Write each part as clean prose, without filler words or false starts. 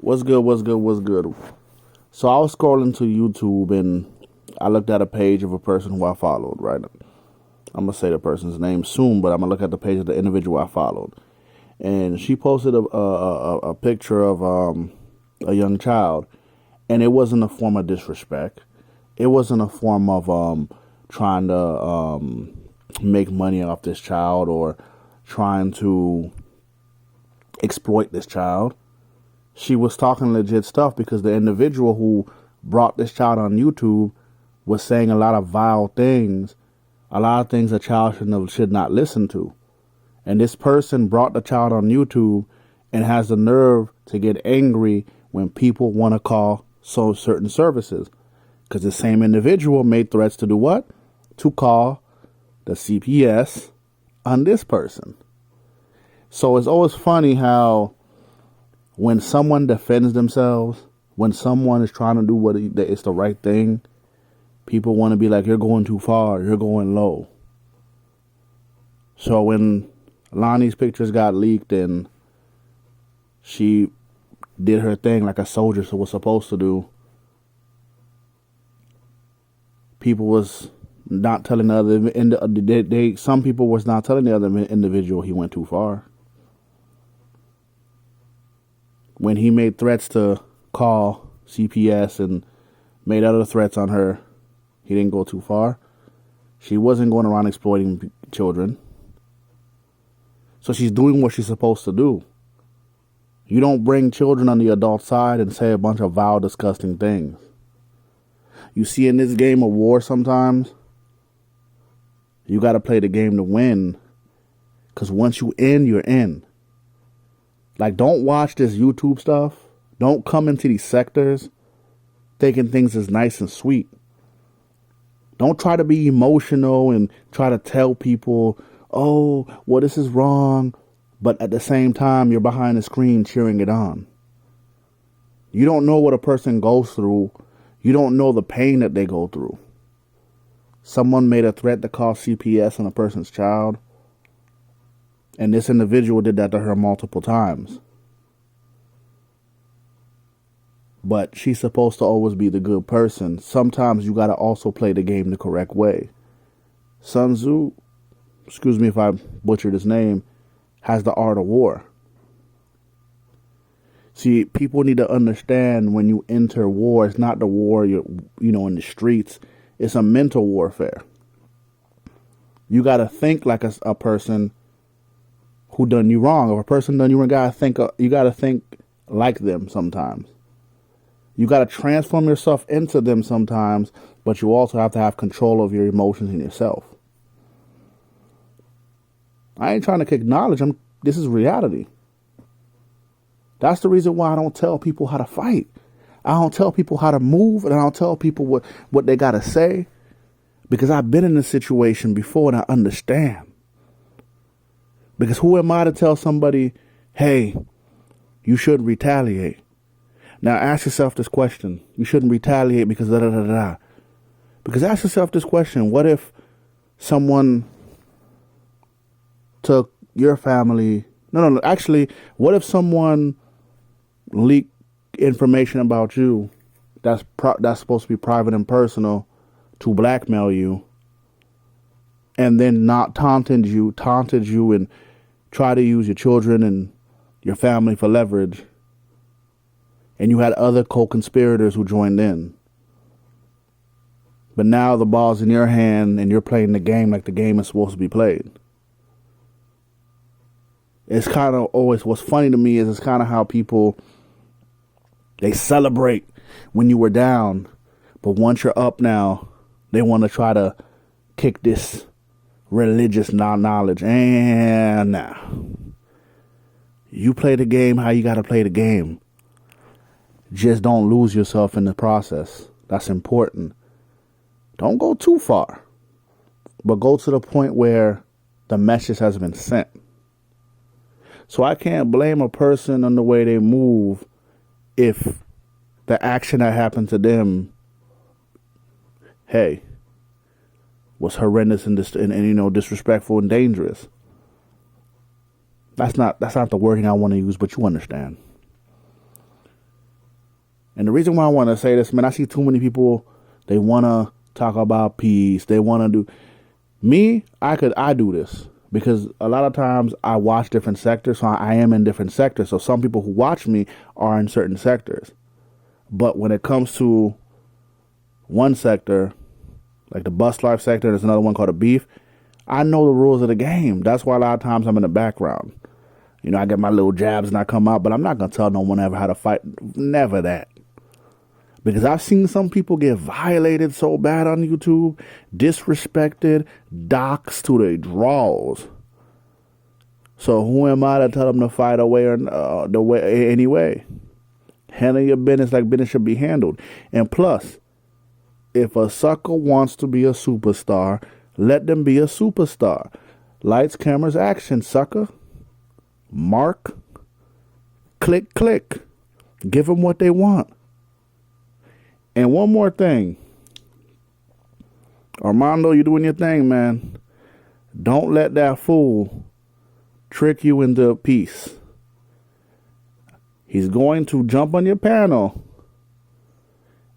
What's good? What's good? What's good? So I was scrolling to YouTube and I looked at a page of a person who I followed, right? I'm going to say the person's name soon, but I'm going to look at the page of the individual I followed. And she posted a picture of a young child. And it wasn't a form of disrespect. It wasn't a form of trying to make money off this child or trying to exploit this child. She was talking legit stuff because the individual who brought this child on YouTube was saying a lot of vile things, a lot of things a child should not listen to. And this person brought the child on YouTube and has the nerve to get angry when people want to call certain services. Because the same individual made threats to do what? To call the CPS on this person. So it's always funny how when someone defends themselves, when someone is trying to do what is the right thing, people want to be like, you're going too far, you're going low. So when Lonnie's pictures got leaked and she did her thing like a soldier was supposed to do, people was not telling the other, some people was not telling the other individual he went too far. When he made threats to call CPS and made other threats on her, he didn't go too far. She wasn't going around exploiting children. So she's doing what she's supposed to do. You don't bring children on the adult side and say a bunch of vile, disgusting things. You see, in this game of war sometimes, you got to play the game to win. Because once you in, you're in. Like, don't watch this YouTube stuff. Don't come into these sectors thinking things is nice and sweet. Don't try to be emotional and try to tell people, oh, well, this is wrong. But at the same time, you're behind the screen cheering it on. You don't know what a person goes through. You don't know the pain that they go through. Someone made a threat to call CPS on a person's child. And this individual did that to her multiple times. But she's supposed to always be the good person. Sometimes you got to also play the game the correct way. Sun Tzu, excuse me if I butchered his name, has the art of war. See, people need to understand when you enter war, it's not the war in the streets. It's a mental warfare. You got to think like a person who done you wrong. If a person done you wrong, you got to think like them sometimes. You got to transform yourself into them sometimes, but you also have to have control of your emotions and yourself. I ain't trying to acknowledge them. This is reality. That's the reason why I don't tell people how to fight. I don't tell people how to move, and I don't tell people what they got to say, because I've been in this situation before and I understand. Because who am I to tell somebody, hey, you shouldn't retaliate? Now ask yourself this question. You shouldn't retaliate because da-da-da-da. Because ask yourself this question. What if someone took your family... No, actually, what if someone leaked information about you that's supposed to be private and personal to blackmail you, and then not taunted you and try to use your children and your family for leverage, and you had other co-conspirators who joined in? But now the ball's in your hand and you're playing the game like the game is supposed to be played. It's kind of always, what's funny to me is it's kind of how people, they celebrate when you were down, but once you're up now, they want to try to kick this religious knowledge. And now, you play the game how you got to play the game. Just don't lose yourself in the process. That's important. Don't go too far, but go to the point where the message has been sent. So I can't blame a person on the way they move if the action that happened to them, hey, was horrendous and disrespectful and dangerous. That's not the wording I want to use, but you understand. And the reason why I want to say this, man, I see too many people, they want to talk about peace. They want to do. Me, I do this because a lot of times I watch different sectors. So I am in different sectors. So some people who watch me are in certain sectors. But when it comes to one sector, like the bus life sector, there's another one called the beef. I know the rules of the game. That's why a lot of times I'm in the background. You know, I get my little jabs and I come out, but I'm not going to tell no one ever how to fight. Never that. Because I've seen some people get violated so bad on YouTube, disrespected, doxxed to their draws. So who am I to tell them to fight away or the way anyway? Handle your business like business should be handled. And plus, if a sucker wants to be a superstar, let them be a superstar. Lights, cameras, action, sucker. Mark. Click, click. Give them what they want. And one more thing. Armando, you're doing your thing, man. Don't let that fool trick you into peace. He's going to jump on your panel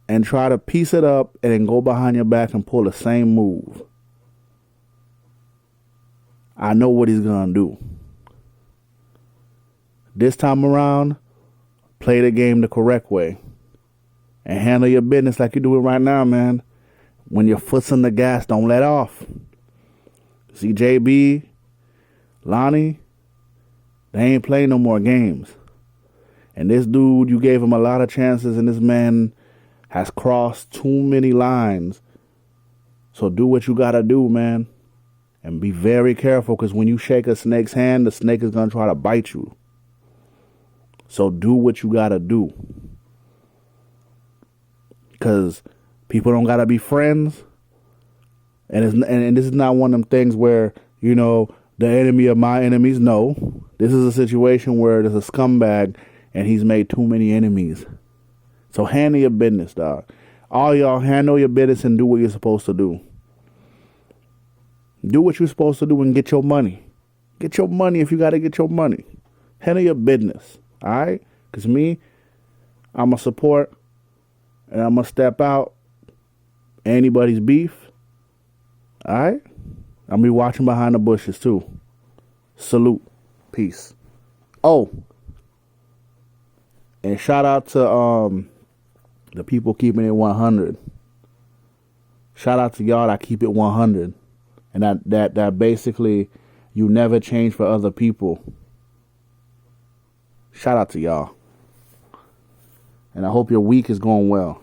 and try to piece it up and then go behind your back and pull the same move. I know what he's going to do. This time around, play the game the correct way. And handle your business like you're doing right now, man. When your foot's on the gas, don't let off. See, JB, Lonnie, they ain't playing no more games. And this dude, you gave him a lot of chances, and this man has crossed too many lines. So do what you got to do, man. And be very careful, because when you shake a snake's hand, the snake is going to try to bite you. So do what you got to do. Because people don't got to be friends. And this is not one of them things where, you know, the enemy of my enemies. No. This is a situation where there's a scumbag and he's made too many enemies. So handle your business, dog. All y'all handle your business and do what you're supposed to do. Do what you're supposed to do and get your money. Get your money if you got to get your money. Handle your business. All right? Because me, I'm going to support and I'm going to step out anybody's beef. All right? I'm going to be watching behind the bushes too. Salute. Peace. Oh. And shout out to the people keeping it 100. Shout out to y'all that keep it 100. And that basically you never change for other people. Shout out to y'all. And I hope your week is going well.